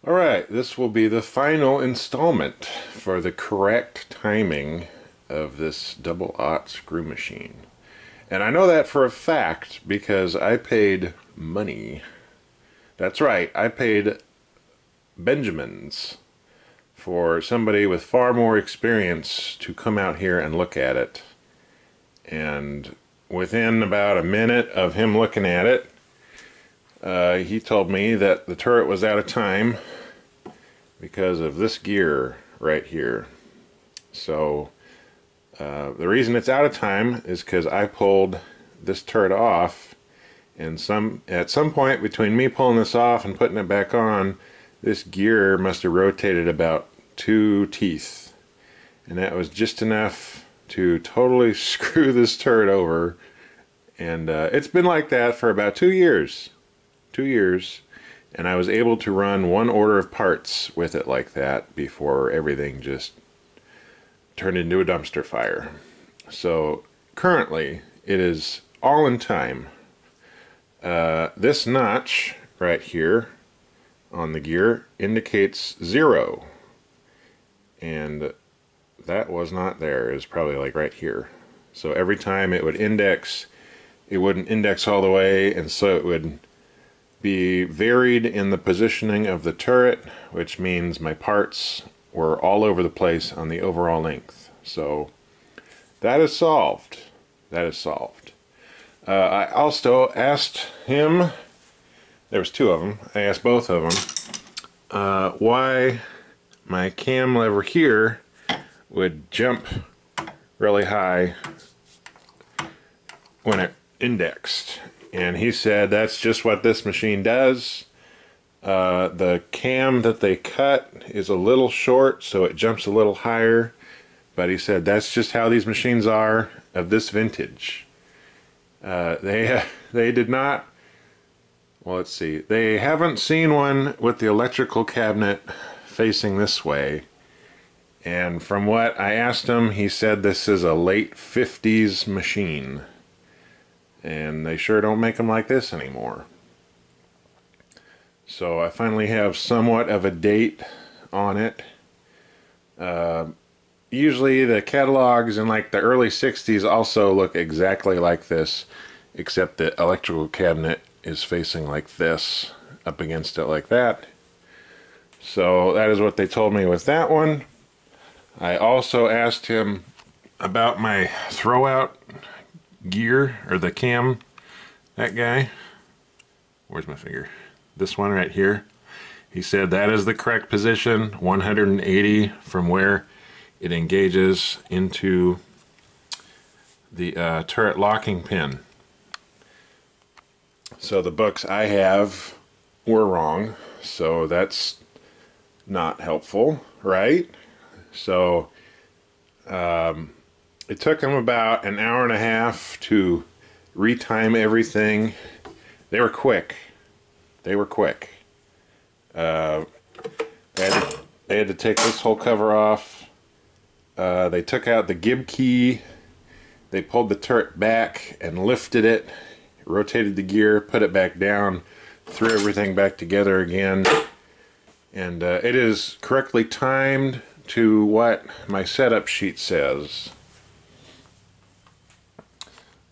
Alright, this will be the final installment for the correct timing of this double-aught screw machine. And I know that for a fact because I paid money. That's right, I paid Benjamins for somebody with far more experience to come out here and look at it. And within about a minute of him looking at it, he told me that the turret was out of time because of this gear right here. So the reason it's out of time is because I pulled this turret off, and at some point between me pulling this off and putting it back on, this gear must have rotated about 2 teeth, and that was just enough to totally screw this turret over. And it's been like that for about 2 years. 2 years. And I was able to run one order of parts with it like that before everything just turned into a dumpster fire. So currently it is all in time. This notch right here on the gear indicates 0. And that was not there. It was probably like right here. So every time it would index, it wouldn't index all the way, and so it would be varied in the positioning of the turret, which means my parts were all over the place on the overall length. So that is solved. That is solved. I also asked him, there was 2 of them, I asked both of them why my cam lever here would jump really high when it indexed. And he said that's just what this machine does. The cam that they cut is a little short, so it jumps a little higher. But he said that's just how these machines are of this vintage. They did not. Well, let's see. They haven't seen one with the electrical cabinet facing this way. And from what I asked him, he said this is a late 50s machine. And they sure don't make them like this anymore. So I finally have somewhat of a date on it. Usually the catalogs in like the early 60s also look exactly like this, except the electrical cabinet is facing like this, up against it like that. So that is what they told me with that one. I also asked him about my throwout gear, or the cam, that guy. Where's my finger? This one right here. He said that is the correct position, 180 from where it engages into the turret locking pin. So the books I have were wrong, so that's not helpful, right? So it took them about an hour and a half to retime everything. They were quick. They were quick. They had to take this whole cover off. They took out the gib key. They pulled the turret back and lifted it, rotated the gear, put it back down, threw everything back together again. And it is correctly timed to what my setup sheet says.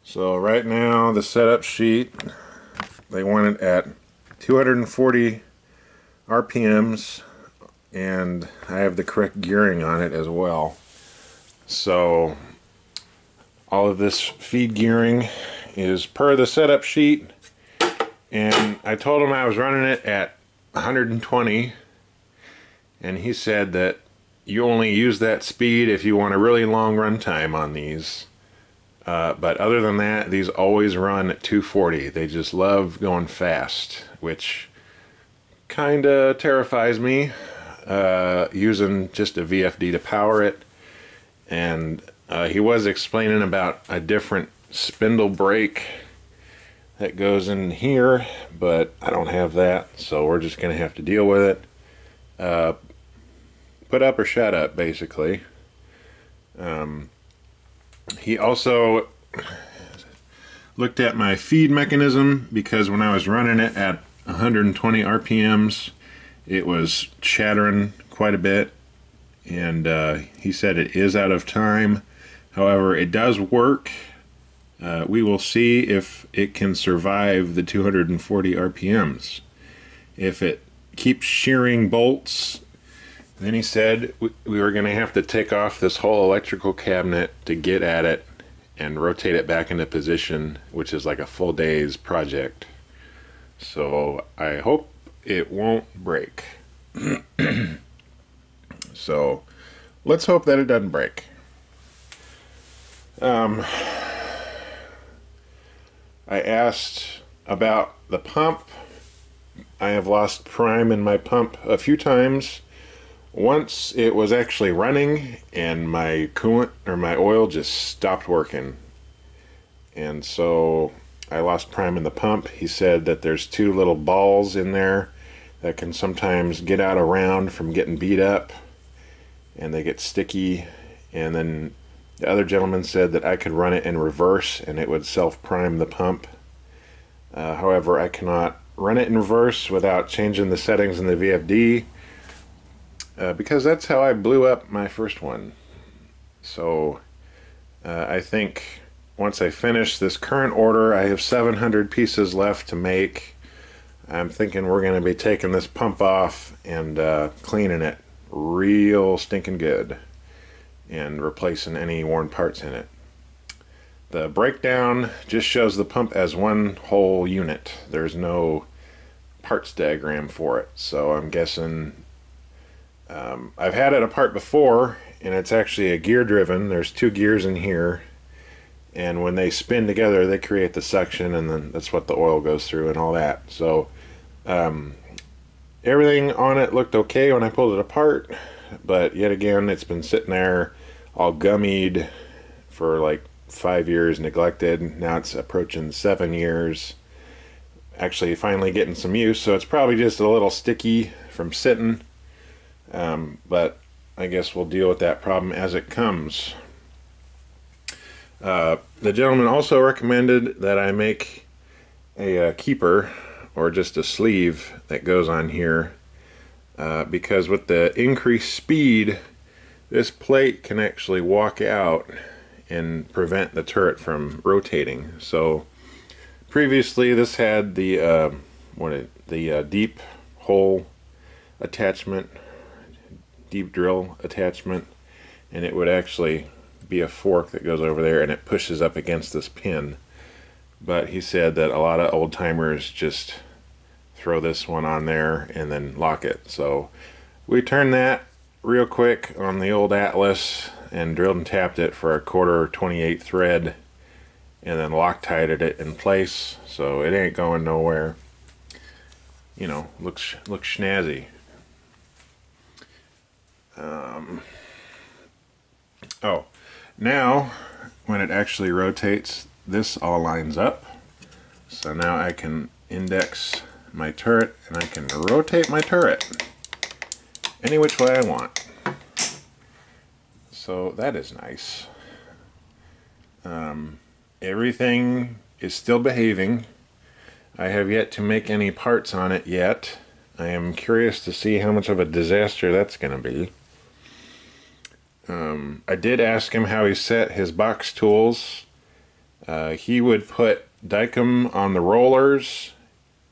So right now the setup sheet, they want it at 240 RPMs, and I have the correct gearing on it as well. So all of this feed gearing is per the setup sheet, and I told him I was running it at 120, and he said that you only use that speed if you want a really long run time on these. But other than that, these always run at 240. They just love going fast, which kind of terrifies me, using just a VFD to power it. And he was explaining about a different spindle brake that goes in here, but I don't have that, so we're just going to have to deal with it. Put up or shut up, basically. He also looked at my feed mechanism, because when I was running it at 120 RPMs, it was chattering quite a bit, and he said it is out of time. However, it does work. We will see if it can survive the 240 RPMs. If it keeps shearing bolts, then he said we were going to have to take off this whole electrical cabinet to get at it and rotate it back into position, which is like a full day's project. So I hope it won't break. So let's hope that it doesn't break. I asked about the pump. I have lost prime in my pump a few times. Once it was actually running and my coolant or my oil just stopped working. And so I lost prime in the pump. He said that there's two little balls in there that can sometimes get out around from getting beat up, and they get sticky. And then the other gentleman said that I could run it in reverse and it would self-prime the pump. However, I cannot run it in reverse without changing the settings in the VFD, because that's how I blew up my first one. So I think once I finish this current order, I have 700 pieces left to make. I'm thinking we're going to be taking this pump off and cleaning it real stinking good and replacing any worn parts in it. The breakdown just shows the pump as one whole unit. There's no parts diagram for it, so I'm guessing I've had it apart before, and it's actually a gear driven. There's two gears in here, and when they spin together they create the suction, and then that's what the oil goes through and all that. So everything on it looked okay when I pulled it apart, but yet again it's been sitting there all gummied for like 5 years, neglected. Now it's approaching 7 years, actually finally getting some use, so it's probably just a little sticky from sitting, but I guess we'll deal with that problem as it comes. The gentleman also recommended that I make a keeper, or just a sleeve that goes on here, because with the increased speed, this plate can actually walk out and prevent the turret from rotating. So previously this had the deep hole attachment, deep drill attachment, and it would actually be a fork that goes over there and it pushes up against this pin. But he said that a lot of old timers just throw this one on there and then lock it. So we turned that real quick on the old Atlas and drilled and tapped it for a 1/4 28 thread, and then Loctited it in place, so it ain't going nowhere. You know, looks snazzy. Oh, now when it actually rotates, this all lines up. So now I can index my turret and I can rotate my turret any which way I want. So that is nice. Everything is still behaving. I have yet to make any parts on it yet. I am curious to see how much of a disaster that's going to be. I did ask him how he set his box tools. He would put Dicom on the rollers,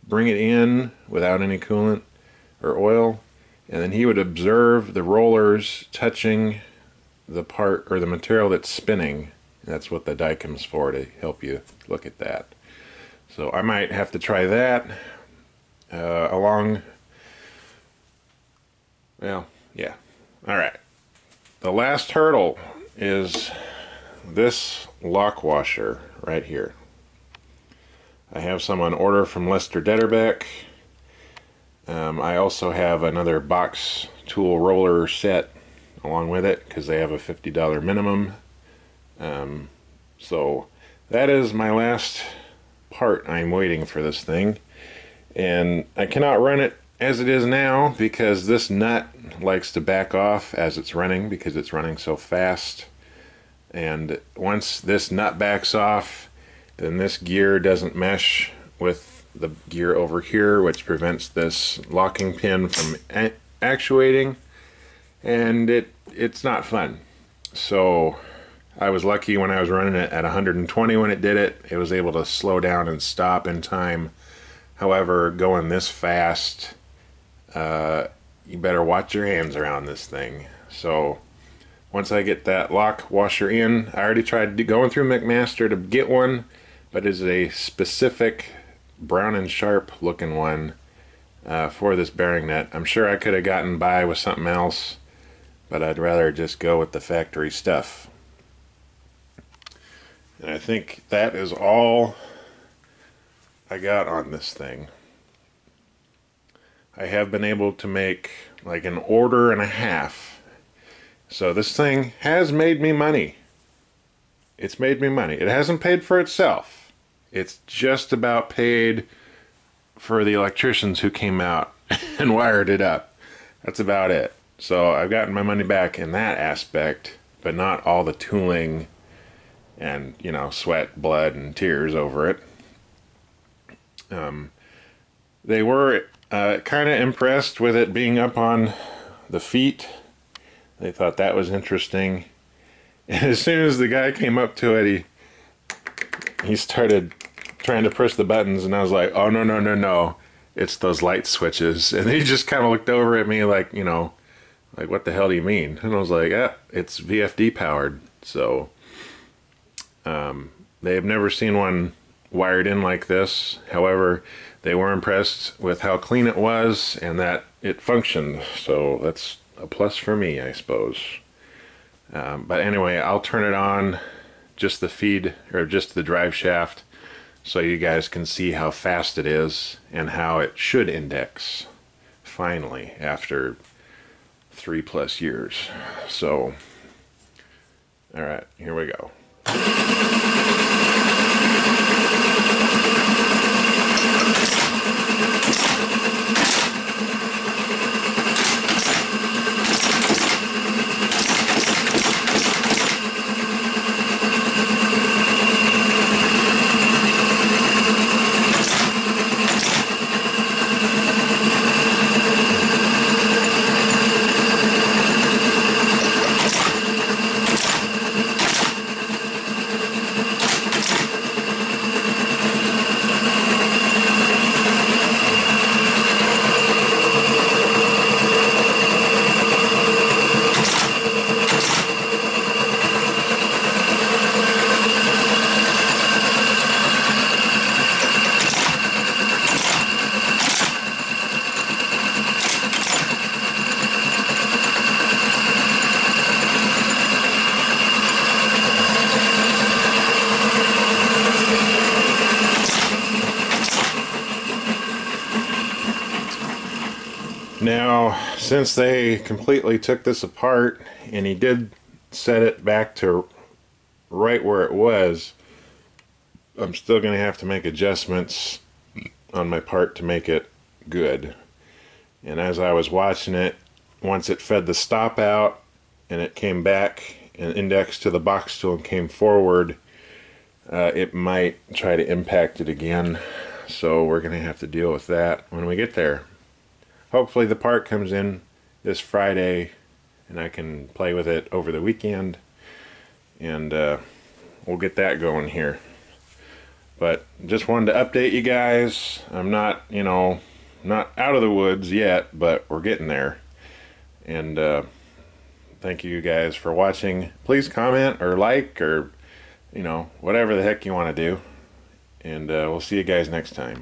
bring it in without any coolant or oil, and then he would observe the rollers touching the part or the material that's spinning. That's what the Dicom's for, to help you look at that. So I might have to try that along. Well, yeah. All right. The last hurdle is this lock washer right here. I have some on order from Lester Detterbeck. I also have another box tool roller set along with it because they have a $50 minimum. So that is my last part. I'm waiting for this thing, and I cannot run it as it is now because this nut likes to back off as it's running because it's running so fast. And once this nut backs off, then this gear doesn't mesh with the gear over here, which prevents this locking pin from actuating, and it's not fun. So I was lucky when I was running it at 120 when it did it. It was able to slow down and stop in time. However, going this fast, you better watch your hands around this thing. So once I get that lock washer in, I already tried going through McMaster to get one, but it's a specific brown and sharp looking one for this bearing nut. I'm sure I could have gotten by with something else, but I'd rather just go with the factory stuff. And I think that is all I got on this thing. I have been able to make like an order and a half. So this thing has made me money. It's made me money. It hasn't paid for itself. It's just about paid for the electricians who came out and wired it up. That's about it. So I've gotten my money back in that aspect, but not all the tooling and, you know, sweat, blood, and tears over it. They were kind of impressed with it being up on the feet. They thought that was interesting. And as soon as the guy came up to it, he started trying to push the buttons, and I was like, oh, no, no, no, no. It's those light switches. And he just kind of looked over at me like, you know, like, what the hell do you mean? And I was like, it's VFD powered. So they have never seen one wired in like this. However, they were impressed with how clean it was and that it functioned. So that's a plus for me, I suppose. But anyway, I'll turn it on, just the feed, or just the drive shaft, so you guys can see how fast it is and how it should index, finally, after 3+ years. So, alright, here we go. Now, since they completely took this apart and he did set it back to right where it was, I'm still going to have to make adjustments on my part to make it good. And as I was watching it, once it fed the stop out and it came back and indexed to the box tool and came forward, it might try to impact it again. So we're going to have to deal with that when we get there. Hopefully the part comes in this Friday and I can play with it over the weekend, and we'll get that going here. But just wanted to update you guys. I'm not, you know, not out of the woods yet, but we're getting there. And thank you guys for watching. Please comment or like, or, you know, whatever the heck you want to do. And we'll see you guys next time.